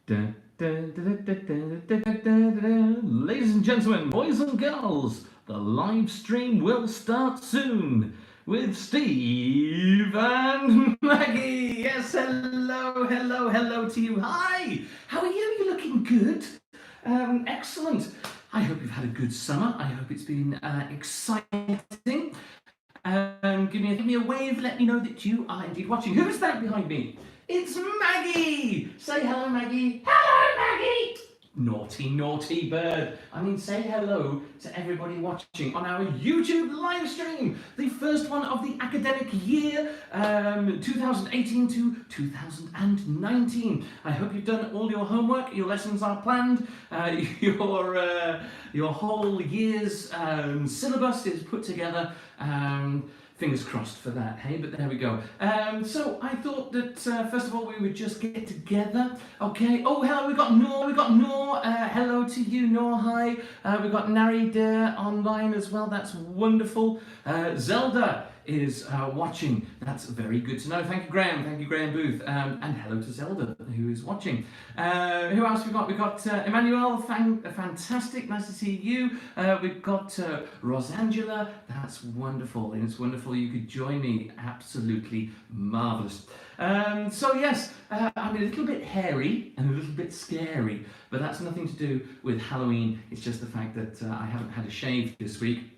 Ladies and gentlemen, boys and girls, the live stream will start soon with Steve and Maggie. Yes, hello to you. Hi, how are you? You looking good? Excellent. I hope you've had a good summer. I hope it's been exciting. Give me a wave, let me know that you are indeed watching. Who is that behind me? It's Maggie! Say hello, Maggie. Hello, Maggie! Naughty bird. I mean, say hello to everybody watching on our YouTube live stream. The first one of the academic year, 2018 to 2019. I hope you've done all your homework, your lessons are planned, your whole year's syllabus is put together. Fingers crossed for that, hey? But there we go. So I thought that first of all we would just get together. Okay. Oh, hello. We got Noor. Hello to you, Noor. Hi. We got Narida online as well. That's wonderful. Zelda is watching. That's very good to know. Thank you, Graham. Thank you, Graham Booth. And hello to Zelda, who is watching. Who else we got? We got Emmanuel. Fantastic. Nice to see you. We've got Rosangela. That's wonderful. And it's wonderful you could join me. Absolutely marvellous. So yes, I'm a little bit hairy and a little bit scary, but that's nothing to do with Halloween. It's just the fact that I haven't had a shave this week.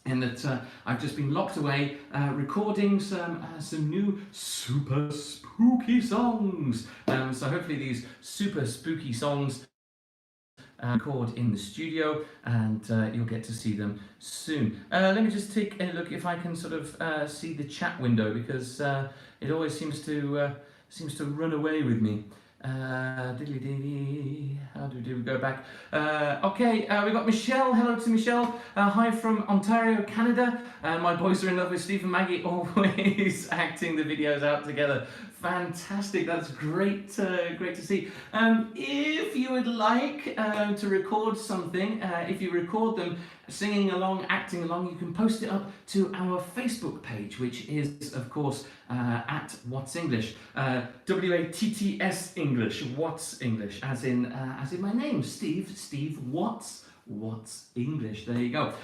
And that I've just been locked away recording some new super spooky songs. So hopefully these super spooky songs record in the studio, and you'll get to see them soon. Let me just take a look if I can sort of see the chat window, because it always seems to run away with me. How do we go back? Okay, we got Michelle. Hello to Michelle. Hi from Ontario, Canada. My boys are in love with Steve and Maggie, always acting the videos out together. Fantastic, that's great, great to see. If you would like to record something, if you record them singing along, acting along, you can post it up to our Facebook page, which is, of course, at What's English. WATTS English, What's English, as in my name, Steve What's English. There you go.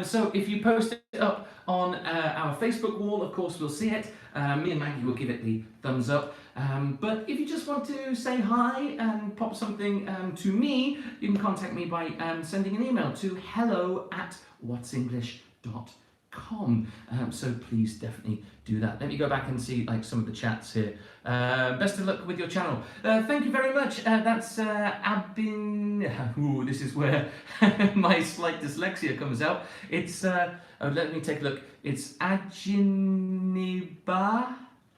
So if you post it up on our Facebook wall, of course we'll see it. Me and Maggie will give it the thumbs up. But if you just want to say hi and pop something to me, you can contact me by sending an email to hello@whatsenglish.com. So please definitely do that. Let me go back and see like some of the chats here. Best of luck with your channel. Thank you very much. That's Abin. Ooh, this is where my slight dyslexia comes out. It's let me take a look. It's Ajiniba.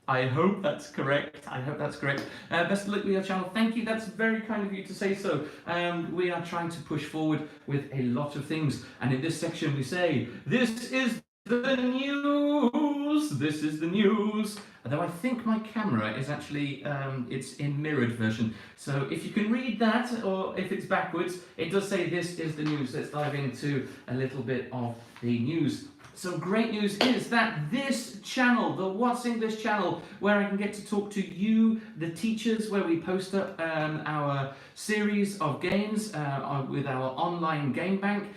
I hope that's correct. Best of luck with your channel. Thank you. That's very kind of you to say so. We are trying to push forward with a lot of things. And in this section we say, this is the news. This is the news. Although I think my camera is actually, it's in mirrored version. So if you can read that, or if it's backwards, it does say this is the news. Let's dive into a little bit of the news. So great news is that this channel, the What's English channel, where I can get to talk to you, the teachers, where we post up our series of games with our online game bank,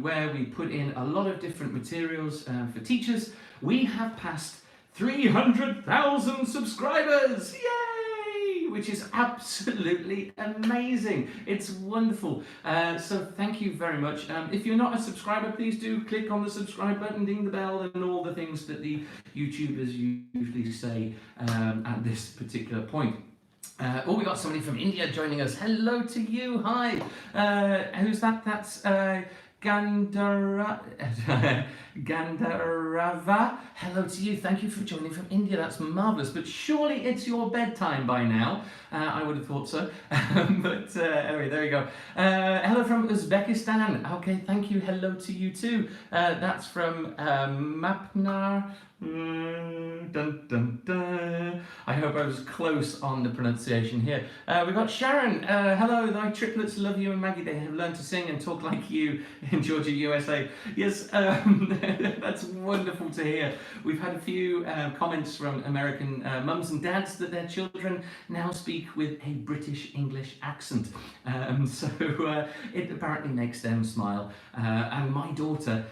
where we put in a lot of different materials for teachers. We have passed 300,000 subscribers! Yay! Which is absolutely amazing. It's wonderful. So thank you very much. If you're not a subscriber, please do click on the subscribe button, ding the bell, and all the things that the YouTubers usually say at this particular point. Oh, we got somebody from India joining us. Hello to you. Hi. Who's that? That's Gandarava. Hello to you. Thank you for joining from India. That's marvellous. But surely it's your bedtime by now. I would have thought so. But anyway, there you go. Hello from Uzbekistan. Okay, thank you. Hello to you too. That's from Mapnar. Dun, dun, dun. I hope I was close on the pronunciation here. We've got Sharon. Hello, thy triplets love you and Maggie. They have learned to sing and talk like you in Georgia, USA. Yes, that's wonderful to hear. We've had a few comments from American mums and dads that their children now speak with a British English accent. So it apparently makes them smile. And my daughter,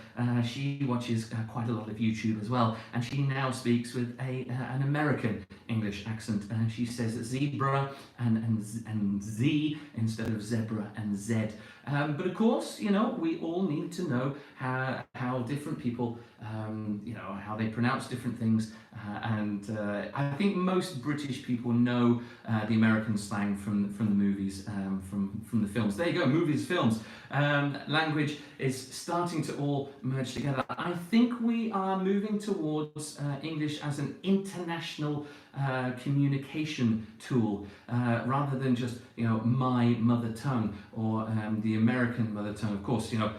she watches quite a lot of YouTube as well, and she now speaks with an American English accent. She says zebra and Z instead of zebra and Z. But of course, you know, we all need to know how different people, you know, how they pronounce different things. And I think most British people know the American slang from the movies, from the films. There you go, movies, films. Language is starting to all merge together. I think we are moving towards English as an international communication tool, rather than just, you know, my mother tongue or the American mother tongue. Of course, you know,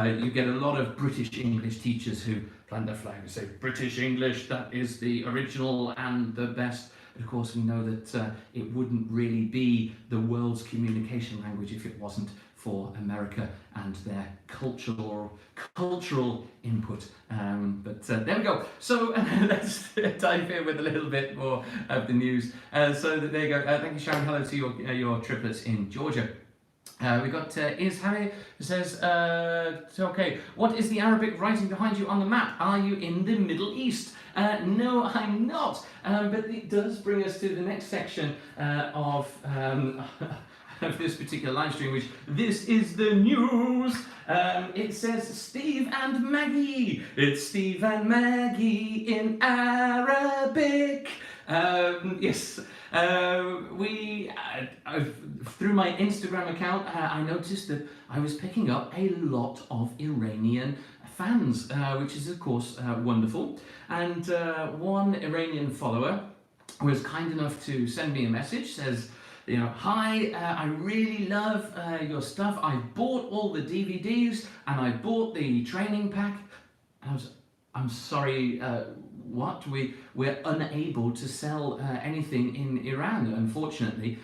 you get a lot of British English teachers who plant their flag and say British English, that is the original and the best. But of course, we know that it wouldn't really be the world's communication language if it wasn't for America and their cultural input. But there we go. So let's dive in with a little bit more of the news. So there you go. Thank you, Sharon. Hello to your triplets in Georgia. We got Is Harry, who says, okay, what is the Arabic writing behind you on the map? Are you in the Middle East? No, I'm not. But it does bring us to the next section of this particular live stream, which this is the news. It says Steve and Maggie. It's Steve and Maggie in Arabic. Yes. Through my Instagram account, I noticed that I was picking up a lot of Iranian fans, which is of course wonderful. And one Iranian follower was kind enough to send me a message, says, you know, hi, I really love your stuff. I bought all the DVDs and I bought the training pack. I'm sorry, what? We're unable to sell anything in Iran, unfortunately.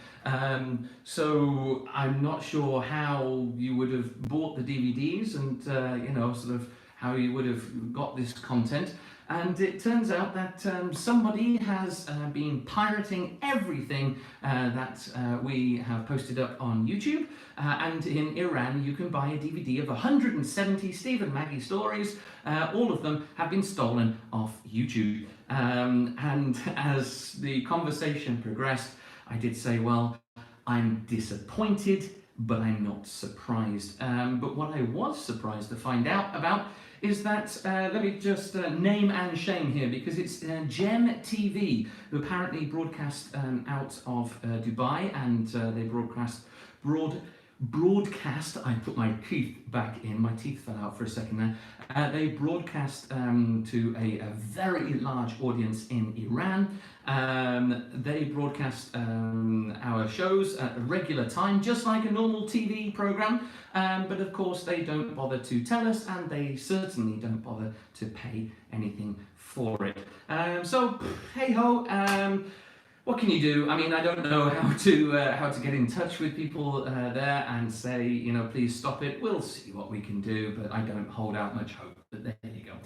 So I'm not sure how you would have bought the DVDs and, you know, sort of how you would have got this content. And it turns out that somebody has been pirating everything that we have posted up on YouTube. And in Iran, you can buy a DVD of 170 Steve and Maggie stories. All of them have been stolen off YouTube. And as the conversation progressed, I did say, well, I'm disappointed, but I'm not surprised. But what I was surprised to find out about is that, let me just name and shame here, because it's Gem TV, who apparently broadcast out of Dubai, and they broadcast, I put my teeth back in, my teeth fell out for a second there. They broadcast to a very large audience in Iran. They broadcast our shows at a regular time, just like a normal TV program. But of course, they don't bother to tell us, and they certainly don't bother to pay anything for it. So, hey ho. What can you do? I mean, I don't know how to get in touch with people there and say, you know, please stop it. We'll see what we can do, but I don't hold out much hope. But there you go.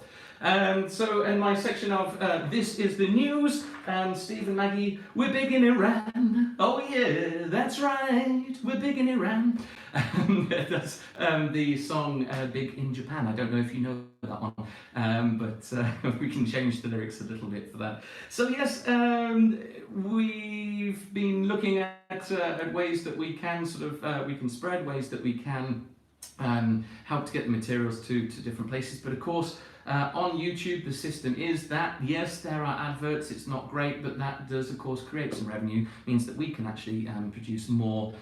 So in my section of This is the News, Steve and Maggie, we're big in Iran. Oh yeah, that's right, we're big in Iran. That's the song Big in Japan. I don't know if you know that one, but we can change the lyrics a little bit for that. So yes, we've been looking at ways that we can sort of we can spread, ways that we can help to get the materials to different places. But of course, on YouTube, the system is that, yes, there are adverts, it's not great, but that does, of course, create some revenue, means that we can actually produce more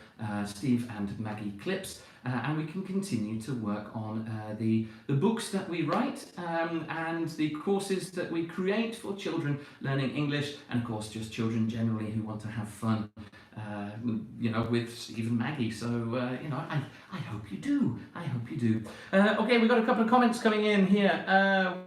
Steve and Maggie clips, and we can continue to work on the books that we write and the courses that we create for children learning English, and of course, just children generally who want to have fun. with Steve and Maggie. So, I hope you do. I hope you do. Okay, we've got a couple of comments coming in here.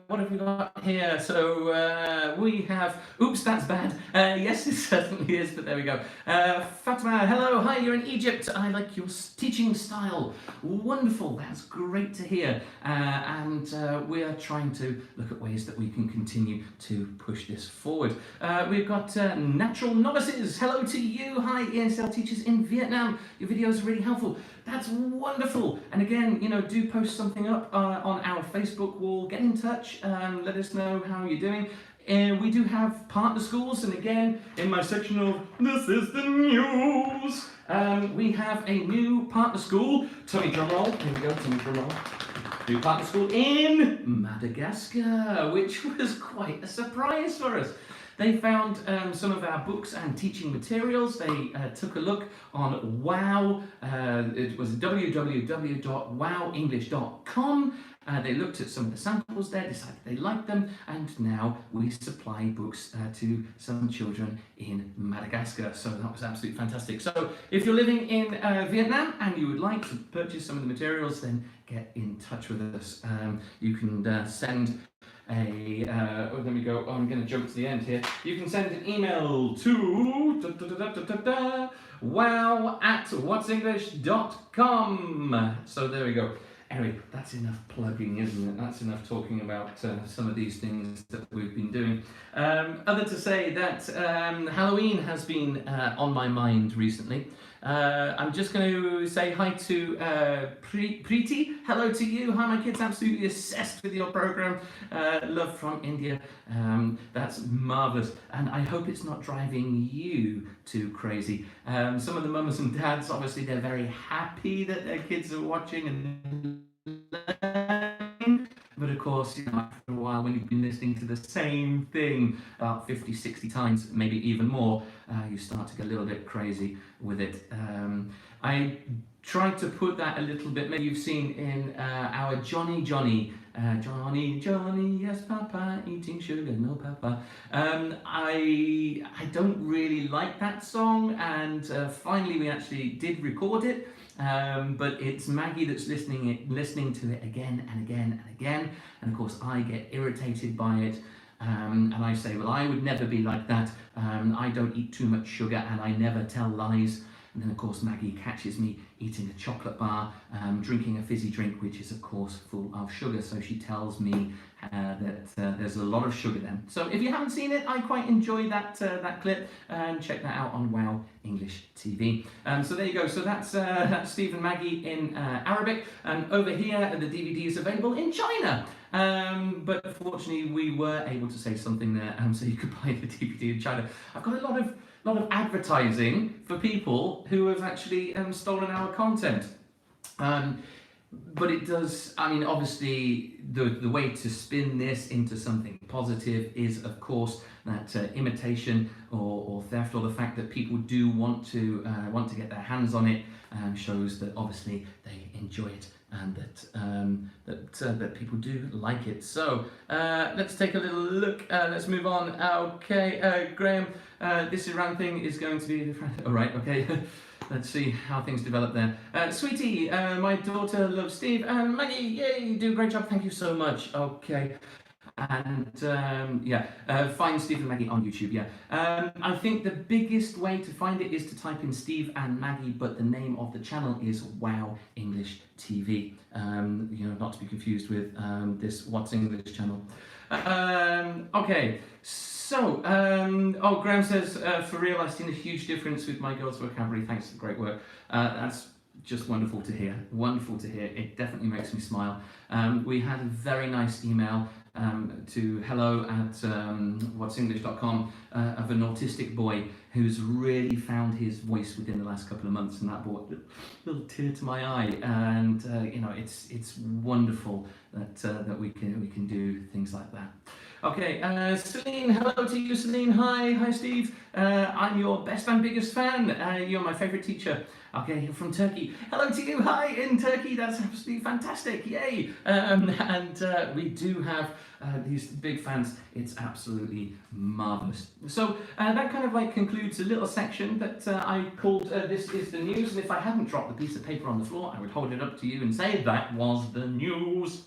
What have we got here? So, we have, oops, that's bad. Yes, it certainly is, but there we go. Fatima, hello, hi, you're in Egypt. I like your teaching style. Wonderful, that's great to hear. And we are trying to look at ways that we can continue to push this forward. We've got Natural Novices. Hello to you. Hi, ESL teachers in Vietnam. Your videos are really helpful. That's wonderful. And again, do post something up on our Facebook wall. Get in touch. Let us know how you're doing. We do have partner schools, and again, in my section of This is the News, we have a new partner school. Tummy drum roll. Here we go, tummy drum roll. New partner school in Madagascar, which was quite a surprise for us. They found some of our books and teaching materials. They took a look on WOW. It was www.wowenglish.com. They looked at some of the samples there, decided they liked them, and now we supply books to some children in Madagascar. So that was absolutely fantastic. So if you're living in Vietnam and you would like to purchase some of the materials, then get in touch with us. You can send let me go. Oh, I'm going to jump to the end here. You can send an email to wow@whatsenglish.com. So there we go. Anyway, that's enough plugging, isn't it? That's enough talking about some of these things that we've been doing. Other to say that Halloween has been on my mind recently. I'm just going to say hi to Preeti. Hello to you. Hi, my kids. Absolutely obsessed with your program. Love from India. That's marvellous. And I hope it's not driving you too crazy. Some of the mums and dads, obviously, they're very happy that their kids are watching and learning. But of course, after a while, when you've been listening to the same thing about 50, 60 times, maybe even more, you start to get a little bit crazy with it. I tried to put that a little bit, maybe you've seen in our Johnny, yes papa, eating sugar, no papa. I don't really like that song, and finally we actually did record it. But it's Maggie that's listening to it again and again and again, and of course I get irritated by it, and I say, well, I would never be like that. I don't eat too much sugar and I never tell lies. And then of course Maggie catches me eating a chocolate bar, drinking a fizzy drink, which is of course full of sugar. So she tells me that there's a lot of sugar then. So if you haven't seen it, I quite enjoy that clip, and check that out on Wow English TV. So there you go. So that's Steve and Maggie in Arabic, and over here the DVD is available in China. But fortunately we were able to say something there, so you could buy the DVD in China. I've got a lot of advertising for people who have actually stolen our content. But it does, obviously the way to spin this into something positive is, of course, that imitation or theft, or the fact that people do want to get their hands on it, shows that obviously they enjoy it, and that people do like it. So let's take a little look. Let's move on. Okay, Graham, this Iran thing is going to be different. All right, okay. Let's see how things develop there. Sweetie, my daughter loves Steve and Maggie. Yay, you do a great job. Thank you so much. Okay. And find Steve and Maggie on YouTube. Yeah, I think the biggest way to find it is to type in Steve and Maggie, but the name of the channel is Wow English TV. Not to be confused with this What's English channel. Okay, so Graham says, for real, I've seen a huge difference with my girls' vocabulary. Thanks for the great work. That's just wonderful to hear. Wonderful to hear. It definitely makes me smile. We had a very nice email to hello@whatsenglish.com of an autistic boy who's really found his voice within the last couple of months, and that brought a little tear to my eye. And it's wonderful that we can do things like that. Okay, Celine, hello to you, Celine. Hi, Steve. I'm your best and biggest fan. You're my favourite teacher. Okay, you're from Turkey. Hello to you. Hi, in Turkey. That's absolutely fantastic. Yay. And we do have these big fans. It's absolutely marvellous. So that kind of like concludes a little section that I called This is the News, and if I hadn't dropped the piece of paper on the floor, I would hold it up to you and say, that was the news.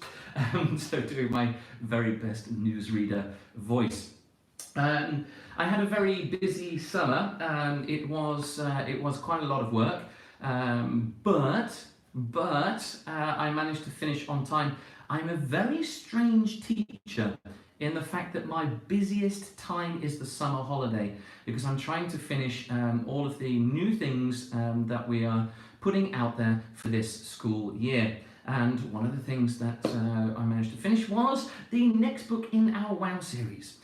So doing my very best newsreader voice. I had a very busy summer. It was quite a lot of work, but I managed to finish on time. I'm a very strange teacher in the fact that my busiest time is the summer holiday, because I'm trying to finish all of the new things that we are putting out there for this school year. And one of the things that I managed to finish was the next book in our WOW series.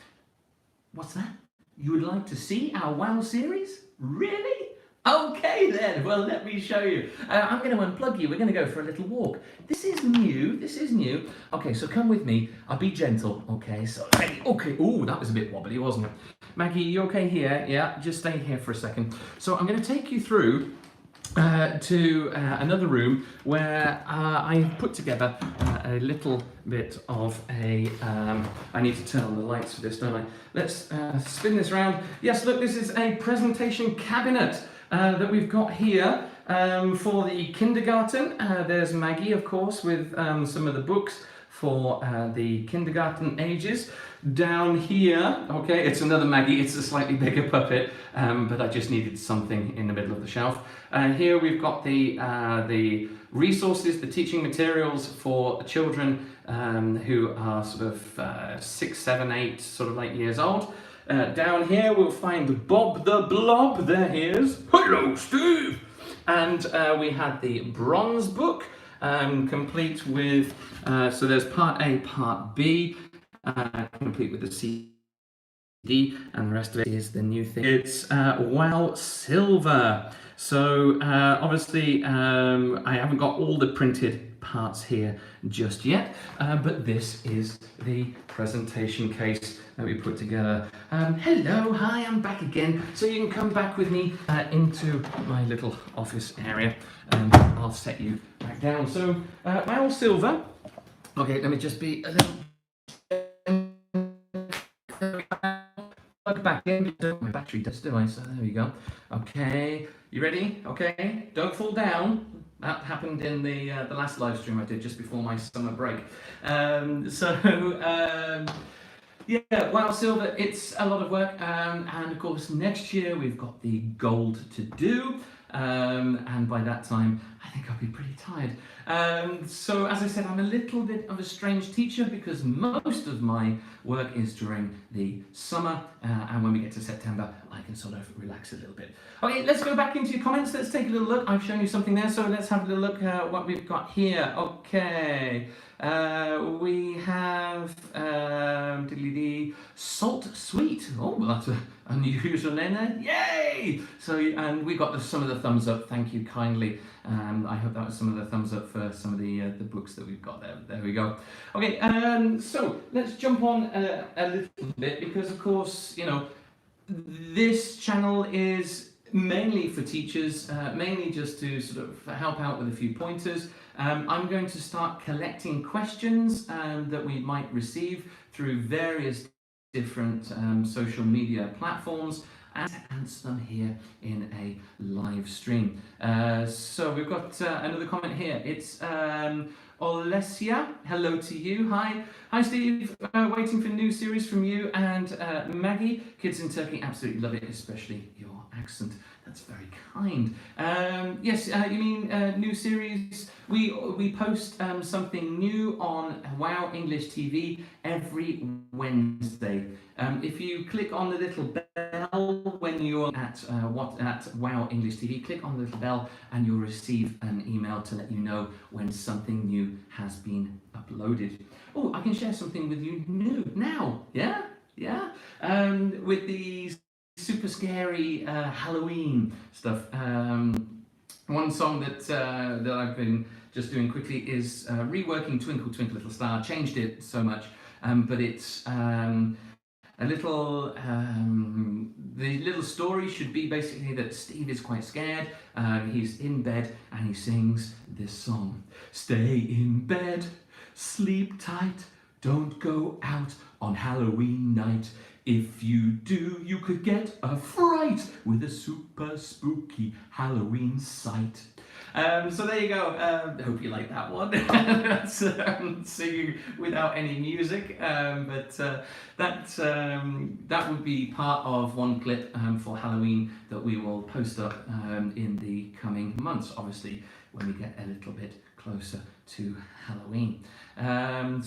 What's that? You would like to see our WOW series? Really? Okay then, well let me show you. I'm going to unplug you, we're going to go for a little walk. This is new. Okay, so come with me, I'll be gentle, okay, so, okay, ooh, that was a bit wobbly, wasn't it? Maggie, you okay here? Yeah, just stay here for a second. So I'm going to take you through to another room where I put together a little bit of a, I need to turn on the lights for this, don't I? Let's spin this around. Yes, look, this is a presentation cabinet that we've got here for the kindergarten. There's Maggie, of course, with some of the books for the kindergarten ages. Down here, okay, it's another Maggie, it's a slightly bigger puppet, but I just needed something in the middle of the shelf. Here we've got the resources, the teaching materials for children who are sort of 6, 7, 8 sort of like years old. Down here we'll find Bob the Blob, there he is. Hello, Steve! And we had the bronze book, complete with, so there's part A, part B, complete with the CD, and the rest of it is the new thing. It's WOW Silver. So obviously I haven't got all the printed parts here just yet, but this is the presentation case that we put together. Hello, hi, I'm back again. So you can come back with me into my little office area, and I'll set you back down. So WOW Silver. Okay, let me just be a little plug back in. My battery does, do I? So there we go. Okay, you ready? Okay, don't fall down. That happened in the last live stream I did just before my summer break. Yeah, WOW Silver, it's a lot of work, and of course next year we've got the gold to do, and by that time I think I'll be pretty tired. So as I said, I'm a little bit of a strange teacher because most of my work is during the summer, and when we get to September I can sort of relax a little bit. Okay, let's go back into your comments, let's take a little look. I've shown you something there, so let's have a little look at what we've got here. Okay, we have Salt Sweet. Oh, well, that's an unusual name there. Yay! So, and we got some of the thumbs up. Thank you kindly. I hope that was some of the thumbs up for some of the books that we've got there. There we go. Okay, so let's jump on a little bit because, of course, you know, this channel is mainly for teachers, mainly just to sort of help out with a few pointers. I'm going to start collecting questions that we might receive through various different social media platforms and answer them here in a live stream. So we've got another comment here. It's Olesia, hello to you. Hi Steve, waiting for new series from you and Maggie. Kids in Turkey absolutely love it, especially your accent. That's very kind. Yes, you mean new series? We post something new on WOW English TV every Wednesday. If you click on the little bell when you're at WOW English TV, click on the little bell and you'll receive an email to let you know when something new has been uploaded. Oh, I can share something with you new now. Yeah, yeah. With these super scary Halloween stuff. One song that I've been just doing quickly is reworking Twinkle Twinkle Little Star. Changed it so much, but it's a little. The little story should be basically that Steve is quite scared. He's in bed and he sings this song: "Stay in bed, sleep tight, Don't go out on Halloween night. If you do, you could get a fright with a super spooky Halloween sight. So there you go. I hope you like that one. That's singing without any music, but that would be part of one clip for Halloween that we will post up in the coming months, obviously when we get a little bit closer to Halloween. Oh,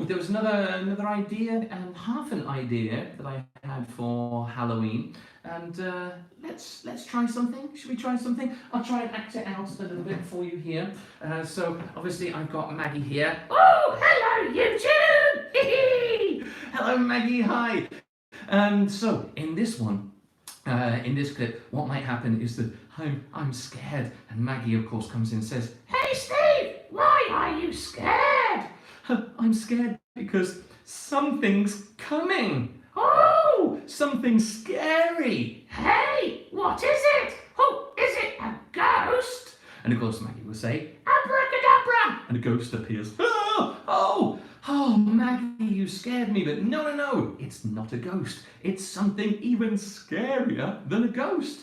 there was another idea and half an idea that I had for Halloween, and let's try something. Should we try something? I'll try and act it out a little bit for you here. So obviously I've got Maggie here. Oh, hello YouTube! Hello Maggie, hi. So in this one, in this clip, what might happen is that I'm scared, and Maggie, of course, comes in and says, "Hey Steve, why are you scared?" I'm scared because something's coming. Oh, something scary. Hey, what is it? Oh, is it a ghost? And of course, Maggie will say, "Abracadabra," and a ghost appears. Oh, Maggie, you scared me, but no, it's not a ghost. It's something even scarier than a ghost.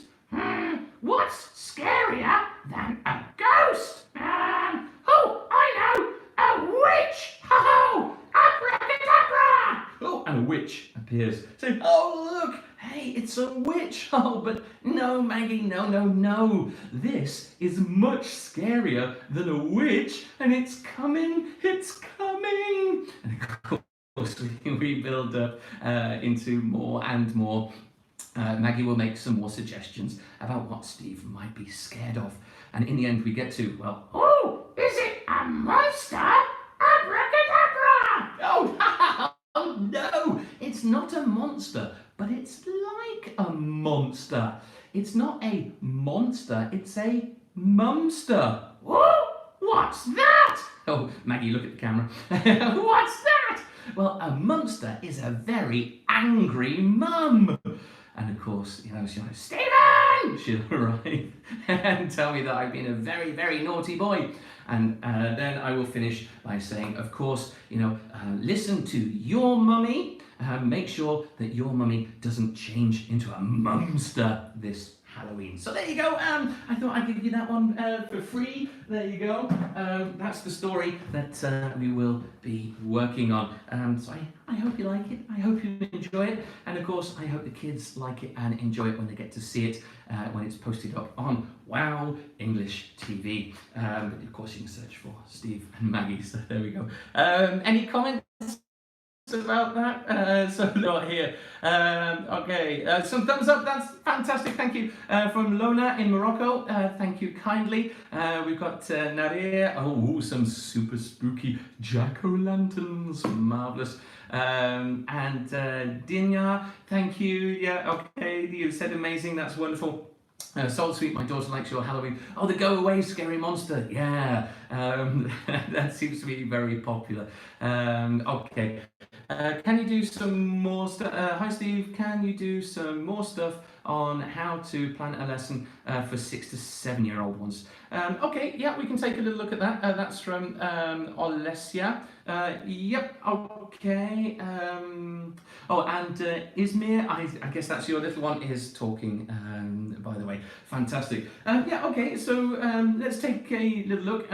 What's scarier than a ghost? Oh, I know, a witch. Oh, abracadabra. Oh, and a witch appears, saying, "Oh, look, hey, it's a witch." Oh, but no, Maggie, no. This is much scarier than a witch, and it's coming. And of course, we build up into more and more. Maggie will make some more suggestions about what Steve might be scared of. And in the end, we get to, well, oh, is it a monster? Abracadabra! Oh, no, it's not a monster, but it's like a monster. It's not a monster, it's a mumster. Oh, what's that? Oh, Maggie, look at the camera. What's that? Well, a mumster is a very angry mum. And of course, she'll go, "Stephen!" She'll arrive and tell me that I've been a very, very naughty boy. And then I will finish by saying, of course, listen to your mummy. Make sure that your mummy doesn't change into a mumster this Halloween. So there you go. I thought I'd give you that one for free. There you go. That's the story that we will be working on. So I hope you like it. I hope you enjoy it. And of course, I hope the kids like it and enjoy it when they get to see it when it's posted up on Wow English TV. But of course, you can search for Steve and Maggie. So there we go. Any comments about that? So not here. Okay, some thumbs up, that's fantastic, thank you. From Lona in Morocco, thank you kindly. We've got Nadia, oh, some super spooky jack-o'-lanterns, marvellous. And Dinya, thank you, yeah, okay, you said amazing, that's wonderful. Soul Sweet, my daughter likes your Halloween. Oh, the Go Away Scary Monster. Yeah, that seems to be very popular. Okay, can you do some more stuff? Hi Steve, can you do some more stuff on how to plan a lesson for 6 to 7 year old ones? Okay, yeah, we can take a little look at that. That's from Olesya. Yep, okay. Oh, and Izmir, I guess that's your little one, is talking, by the way. Fantastic. Yeah, okay, so let's take a little look.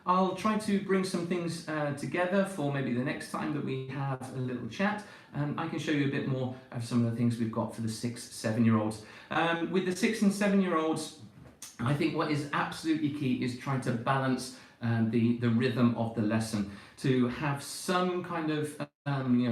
I'll try to bring some things together for maybe the next time that we have a little chat. I can show you a bit more of some of the things we've got for the 6, 7 year olds. With the 6 and 7 year olds, I think what is absolutely key is trying to balance the rhythm of the lesson, to have some kind of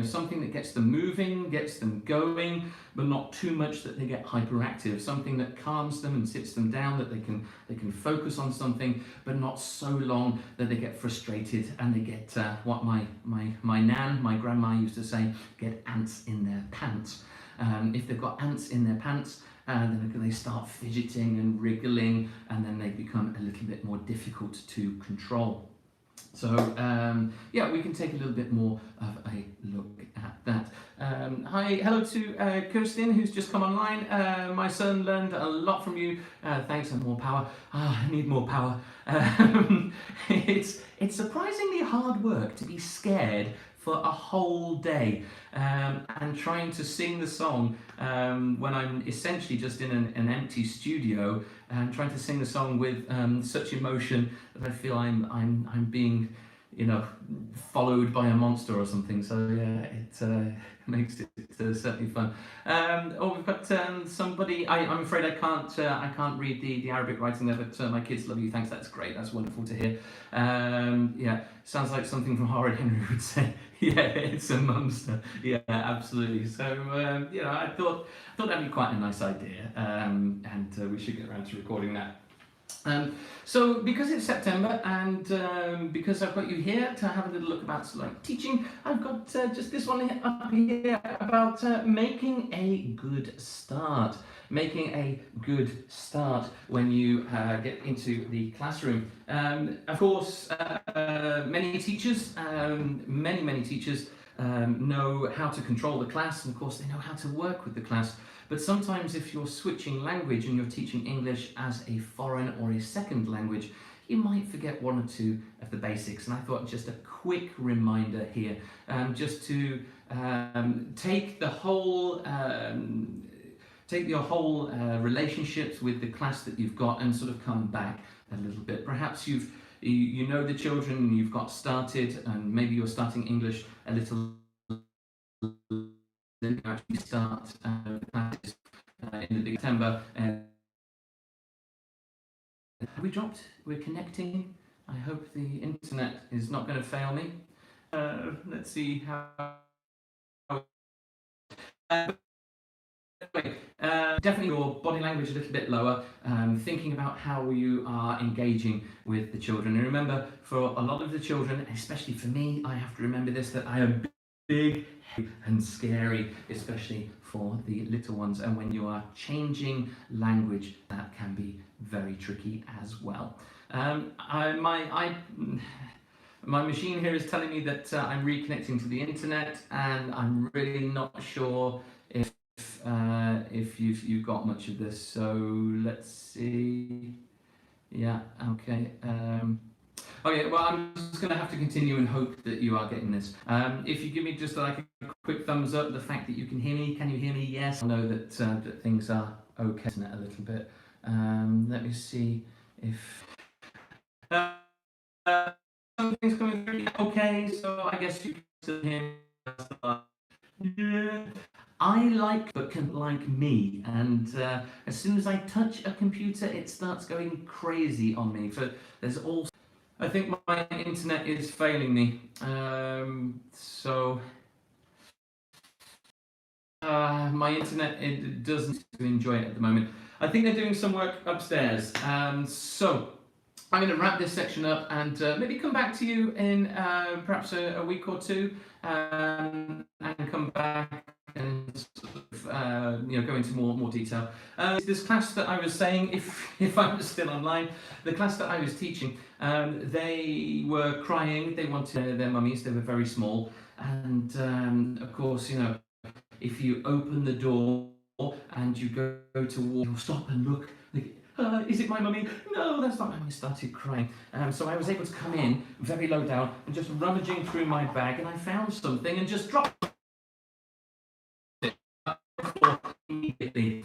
something that gets them moving, gets them going, but not too much that they get hyperactive. Something that calms them and sits them down, that they can focus on something, but not so long that they get frustrated and they get what my grandma used to say, get ants in their pants. If they've got ants in their pants, then they start fidgeting and wriggling, and then they become a little bit more difficult to control. So yeah, we can take a little bit more of a look at that. Hello to Kirsten, who's just come online. My son learned a lot from you. Thanks, and more power. I need more power. It's surprisingly hard work to be scared for a whole day and trying to sing the song when I'm essentially just in an empty studio and trying to sing the song with such emotion that I feel I'm being, you know, followed by a monster or something. So yeah, it makes it certainly fun. Oh, we've got somebody. I'm afraid I can't read the Arabic writing there, but my kids love you. Thanks, that's great. That's wonderful to hear. Yeah, sounds like something from Horrid Henry would say. Yeah, it's a monster. Yeah, absolutely. So you know, I thought that'd be quite a nice idea, and we should get around to recording that. So because it's September and because I've got you here to have a little look about like teaching, I've got just this one up here about making a good start. Making a good start when you get into the classroom. Of course, many teachers, many teachers know how to control the class, and of course they know how to work with the class. But sometimes if you're switching language and you're teaching English as a foreign or a second language, you might forget one or two of the basics. And I thought just a quick reminder here, just to take your whole relationships with the class that you've got and sort of come back a little bit. Perhaps you know the children and you've got started, and maybe you're starting English a little. Actually start classes in September. Have we dropped? We're connecting. I hope the internet is not going to fail me. Let's see how. Definitely your body language a little bit lower, thinking about how you are engaging with the children. And remember, for a lot of the children, especially for me, I have to remember this, that I am big and scary, especially for the little ones. And when you are changing language, that can be very tricky as well. My machine here is telling me that I'm reconnecting to the internet, and I'm really not sure if you've got much of this. So let's see. Yeah, okay. Okay, well, I'm just going to have to continue and hope that you are getting this. If you give me just like a quick thumbs up, the fact that you can hear me. Can you hear me? Yes. I know that, that things are okay. Isn't it a little bit? Let me see if something's coming through. Okay, so I guess you can still hear me. Yeah. I like but can like me, and as soon as I touch a computer, it starts going crazy on me. So there's also, I think my internet is failing me. My internet, it doesn't enjoy it at the moment. I think they're doing some work upstairs. So I'm going to wrap this section up and maybe come back to you in perhaps a week or two, and come back and sort of, go into more detail. This class that I was saying, if I was still online, the class that I was teaching, they were crying. They wanted their mummies. They were very small, and of course, you know, if you open the door and you go to walk, you'll stop and look. Like, is it my mummy? No, that's not my mummy. Started crying. So I was able to come in very low down and just rummaging through my bag, and I found something and just dropped it immediately.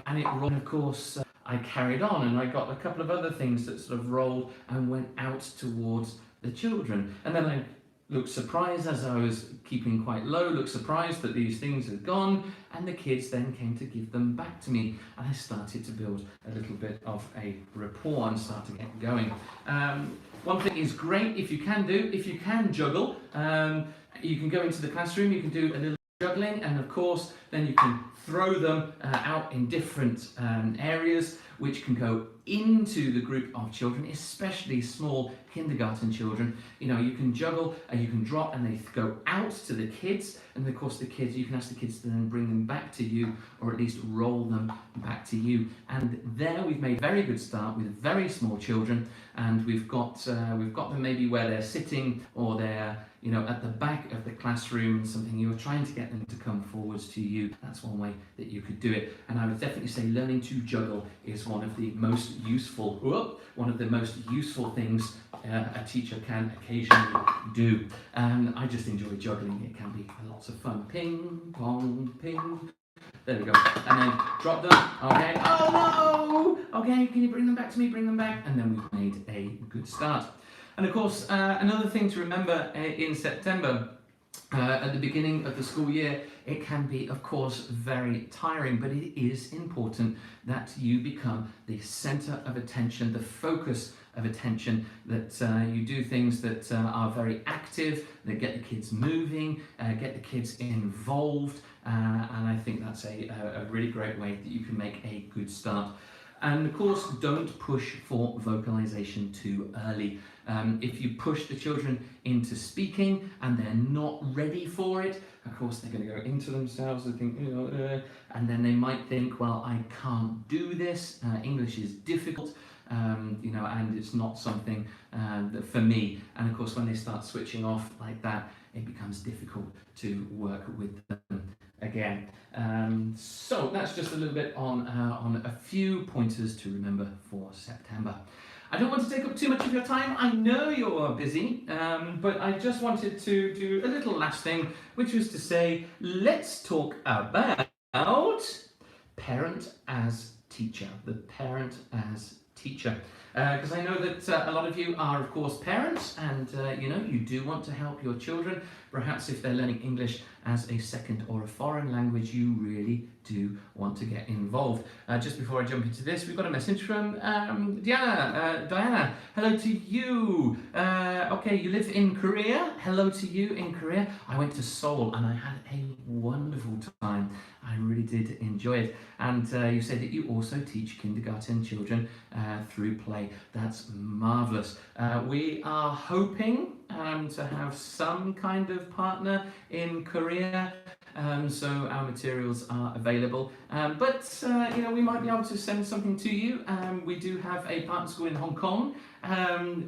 And it rolled. And of course, I carried on, and I got a couple of other things that sort of rolled and went out towards the children. And then I looked surprised as I was keeping quite low, looked surprised that these things had gone, and the kids then came to give them back to me, and I started to build a little bit of a rapport and start to get going. One thing is great if you can juggle, you can go into the classroom, you can do a little juggling, and of course then you can throw them out in different areas which can go into the group of children, especially small kindergarten children. You know, you can juggle and you can drop and they go out to the kids, and of course the kids, you can ask the kids to then bring them back to you, or at least roll them back to you. And there we've made a very good start with very small children, and we've got them maybe where they're sitting, or they're, you know, at the back of the classroom, something you're trying to get them to come forwards to you. That's one way that you could do it. And I would definitely say learning to juggle is one of the most useful things a teacher can occasionally do. I just enjoy juggling. It can be lots of fun. Ping, pong, ping. There we go. And then drop them. Okay. Oh no! Okay, can you bring them back to me? Bring them back. And then we've made a good start. And of course, another thing to remember in September, at the beginning of the school year, it can be, of course, very tiring, but it is important that you become the center of attention, the focus of attention, that you do things that are very active, that get the kids moving, get the kids involved, and I think that's a really great way that you can make a good start. And of course, don't push for vocalization too early. If you push the children into speaking and they're not ready for it, of course they're going to go into themselves and think, and then they might think, well, I can't do this. English is difficult, and it's not something for me. And of course, when they start switching off like that, it becomes difficult to work with them again. So that's just a little bit on a few pointers to remember for September. I don't want to take up too much of your time. I know you're busy, but I just wanted to do a little last thing, which was to say, let's talk about parent as teacher, the parent as teacher. Because I know that a lot of you are, of course, parents, and you do want to help your children. Perhaps if they're learning English as a second or a foreign language, you really do want to get involved. Just before I jump into this, we've got a message from Diana. Hello to you. Okay, you live in Korea. Hello to you in Korea. I went to Seoul and I had a wonderful time. I really did enjoy it. And you said that you also teach kindergarten children through play. That's marvelous. We are hoping to have some kind of partner in Korea, so our materials are available. But we might be able to send something to you. We do have a partner school in Hong Kong,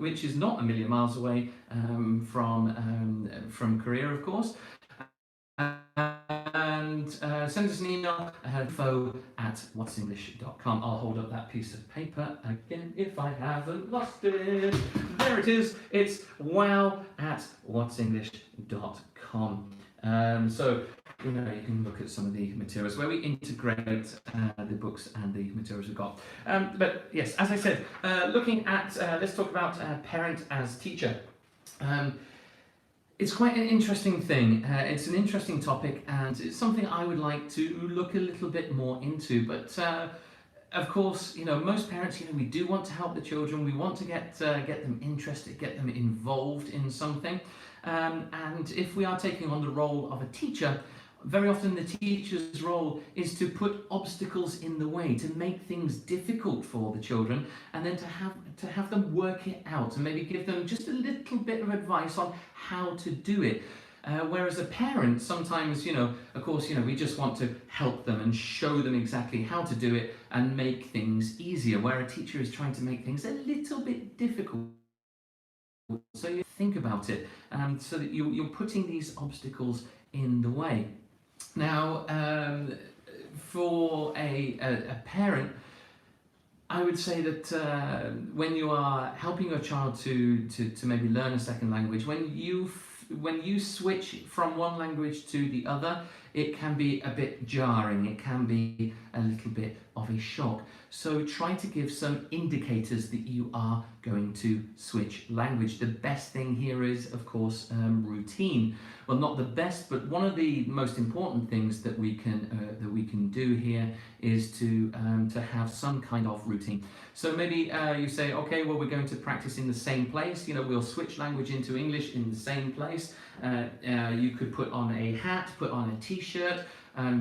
which is not a million miles away from Korea, of course. And send us an email, info@whatsenglish.com. I'll hold up that piece of paper again if I haven't lost it. There it is. It's wow@whatsenglish.com. So you can look at some of the materials where we integrate the books and the materials we've got. But yes, as I said, looking at, let's talk about parent as teacher. It's quite an interesting thing. It's an interesting topic, and it's something I would like to look a little bit more into. But of course, most parents, we do want to help the children. We want to get them interested, get them involved in something. And if we are taking on the role of a teacher, very often the teacher's role is to put obstacles in the way, to make things difficult for the children, and then to have them work it out, and maybe give them just a little bit of advice on how to do it. Whereas a parent, sometimes, of course, we just want to help them and show them exactly how to do it and make things easier, where a teacher is trying to make things a little bit difficult. So you think about it, so that you're putting these obstacles in the way. Now, for a parent, I would say that when you are helping your child to maybe learn a second language, when you switch from one language to the other, it can be a bit jarring. It can be a little bit of a shock. So try to give some indicators that you are going to switch language. The best thing here is, of course, routine. Well, not the best, but one of the most important things that we can do here is to have some kind of routine. So maybe you say, okay, well, we're going to practice in the same place. You know, we'll switch language into English in the same place. You could put on a hat, put on a t-shirt,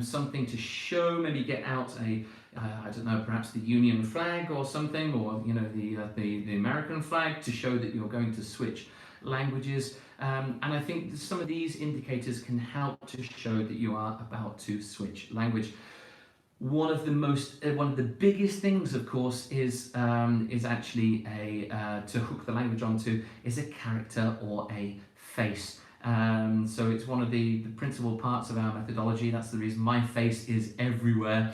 something to show. Maybe get out a I don't know, perhaps the Union flag or something, or you know, the American flag, to show that you're going to switch languages. And I think some of these indicators can help to show that you are about to switch language. One of the biggest things, of course, is actually to hook the language onto is a character or a face. So it's one of the principal parts of our methodology. That's the reason my face is everywhere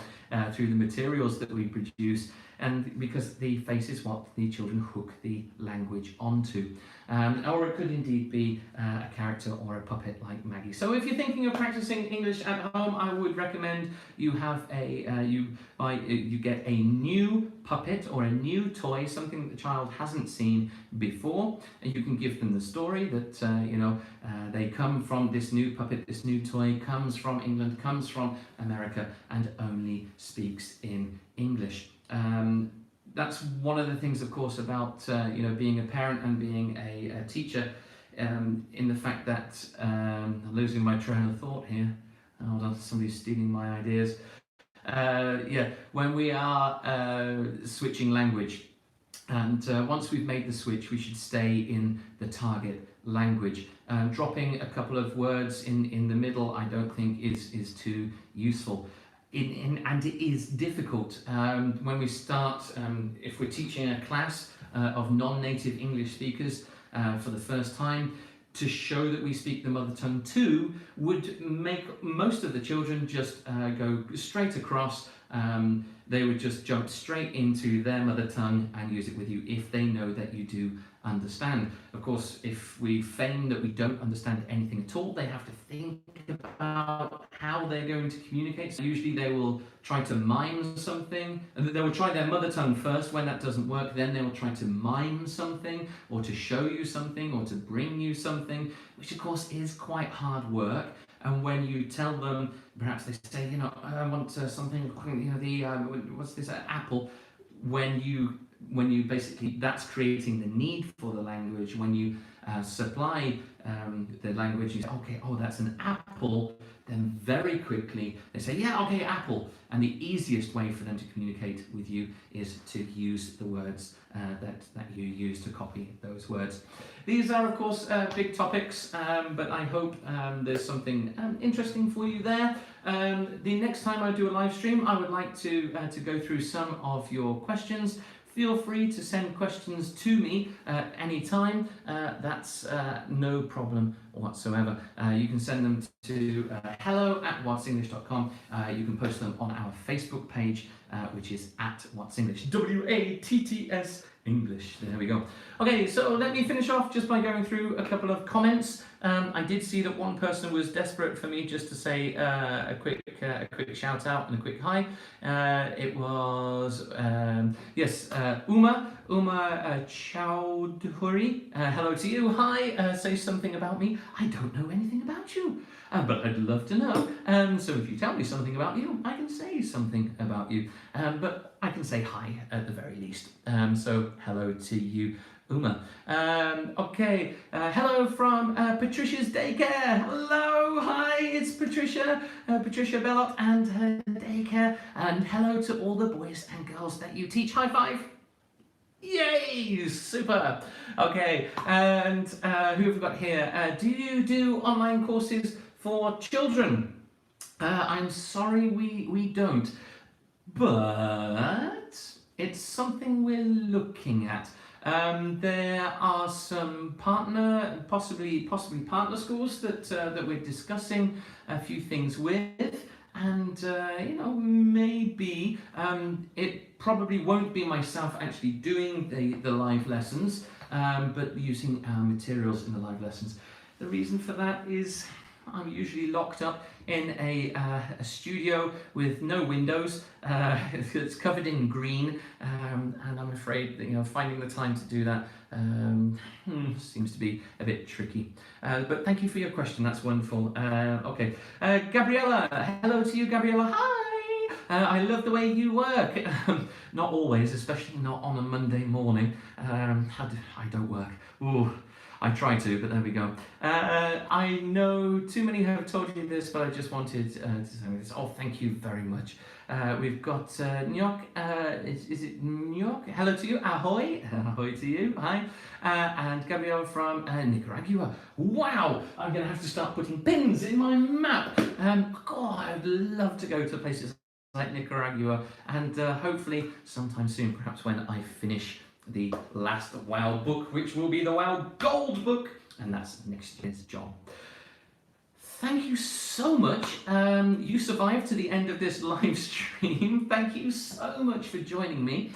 through the materials that we produce, and because the face is what the children hook the language onto. Or it could indeed be a character or a puppet like Maggie. So if you're thinking of practicing English at home, I would recommend you have you get a new puppet or a new toy, something that the child hasn't seen before, and you can give them the story that they come from this new puppet, this new toy comes from England, comes from America, and only speaks in English. That's one of the things, of course, about being a parent and being a teacher, in the fact that I'm losing my train of thought here. Hold on, somebody's stealing my ideas. When we are switching language, and once we've made the switch, we should stay in the target language. Dropping a couple of words in the middle, I don't think is too useful. And it is difficult when we start, if we're teaching a class of non-native English speakers for the first time, to show that we speak the mother tongue too would make most of the children just go straight across. They would just jump straight into their mother tongue and use it with you if they know that you do understand. Of course, if we feign that we don't understand anything at all, they have to think about how they're going to communicate. So usually they will try to mime something, and they will try their mother tongue first. When that doesn't work, then they will try to mime something, or to show you something, or to bring you something, which of course is quite hard work. And when you tell them, perhaps they say, I want something, what's this, apple, when you basically, that's creating the need for the language. When you supply the language, you say, okay, oh, that's an apple, then very quickly they say, yeah, okay, apple. And the easiest way for them to communicate with you is to use the words that you use to copy those words. These are, of course, big topics, but I hope there's something interesting for you there. The next time I do a live stream, I would like to go through some of your questions. Feel free to send questions to me anytime. That's no problem whatsoever. You can send them to hello@whatsenglish.com. You can post them on our Facebook page, which is @whatsenglish. WATTS English. There we go. Okay, so let me finish off just by going through a couple of comments. I did see that one person was desperate for me just to say a quick shout out and a quick hi. It was Uma Chowdhury. Hello to you. Hi. Say something about me. I don't know anything about you, but I'd love to know. So if you tell me something about you, I can say something about you. But I can say hi at the very least. So hello to you, Uma. Okay, hello from Patricia's Daycare. Hello, hi, it's Patricia Bellot and her daycare. And hello to all the boys and girls that you teach. High five. Yay, super. Okay, and who have we got here? Do you do online courses for children? I'm sorry, we don't. But it's something we're looking at. There are some possibly partner schools that we're discussing a few things with, and maybe it probably won't be myself actually doing the live lessons, but using our materials in the live lessons. The reason for that is I'm usually locked up in a studio with no windows. It's covered in green, and I'm afraid that, finding the time to do that seems to be a bit tricky. But thank you for your question. That's wonderful. Okay, Gabriella. Hello to you, Gabriella. Hi. I love the way you work. Not always, especially not on a Monday morning. I don't work. Ooh. I try to, but there we go. I know too many have told you this, but I just wanted to say this. Oh, thank you very much. We've got Nyok. Is it Nyok? Hello to you. Ahoy. Ahoy to you. Hi. And Gabriel from Nicaragua. Wow. I'm going to have to start putting pins in my map. God, I'd love to go to places like Nicaragua, and hopefully sometime soon, perhaps when I finish the last WOW book, which will be the WOW Gold book, and that's next year's job. Thank you so much. You survived to the end of this live stream. Thank you so much for joining me.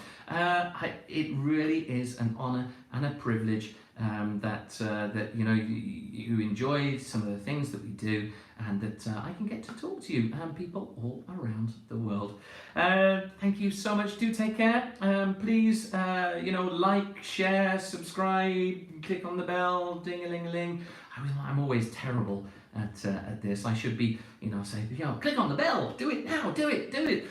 It really is an honour and a privilege that you enjoy some of the things that we do, and that I can get to talk to you and people all around the world. Thank you so much. Do take care. Please, like, share, subscribe, click on the bell, ding-a-ling-a-ling. I'm always terrible at this. I should be, say, click on the bell, do it now, do it.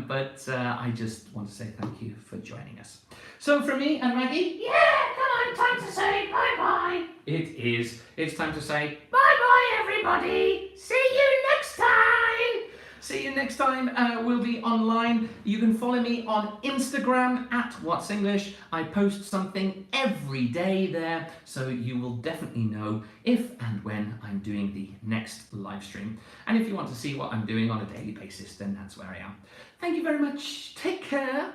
But I just want to say thank you for joining us. So from me and Maggie, come on, time to say bye-bye. It is. It's time to say bye-bye, everybody. See you next time. See you next time. We'll be online. You can follow me on Instagram at What's English. I post something every day there, so you will definitely know if and when I'm doing the next live stream. And if you want to see what I'm doing on a daily basis, then that's where I am. Thank you very much. Take care.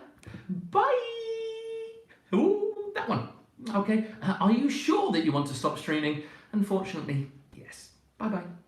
Bye. Ooh, that one. Okay. Are you sure that you want to stop streaming? Unfortunately, yes. Bye-bye.